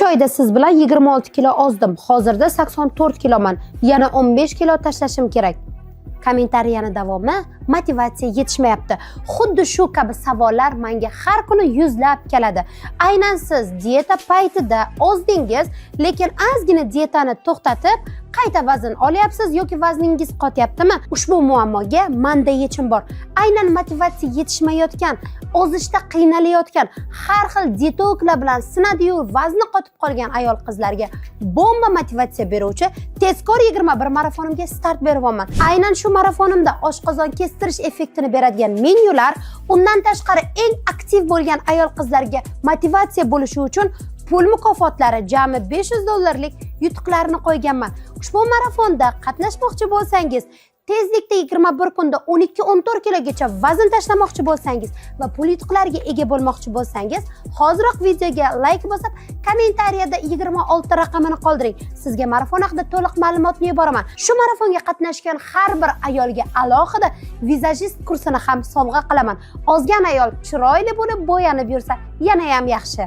3 oyda siz bilan 26 kilo ozdim. Hozirda 84 kiloman. Yana 15 kilo tashlashim kerak. Kommentariyani davomi motivatsiya yetishmayapti. Xuddi shu kabi savollar menga har kuni yuzlab keladi. Aynan siz dieta paytida ozdingiz, lekin ozgina dietani to'xtatib, qayta vazn olyapsiz yoki vazningiz qotyaptimi? Ushbu muammoga menda yechim bor. Aynan motivatsiya yetishmayotgan, ozishda qiynalayotgan, har xil dietoklar bilan sinadi-yu vazni qotib qolgan ayol qizlarga bomba motivatsiya beruvchi tezkor 21 marafonimga start beryapman. Aynan shu marafonimda oshqozon kestirish effektini beradigan menyular, undan tashqari eng aktiv bo'lgan ayol qizlarga motivatsiya bo'lishi uchun pul mukofotlari jami $500 yutuqlarni qo'yganman. Ushbu marafonda qatnashmoqchi bo'lsangiz, tezlikda 21 kunda 12-14 kilogacha vazn tashlamoqchi bo'lsangiz va pul yutuqlariga ega bo'lmoqchi bo'lsangiz, hoziroq videoga like bosib, kommentariyada 26 raqamini qoldiring. Sizga marafon haqida to'liq ma'lumotni yuboraman. Shu marafonga qatnashgan har bir ayolga alohida vizajist kursini ham sovg'a qilaman. Ozgan ayol chiroyli bo'lib bo'yanib yursa, yana ham yaxshi.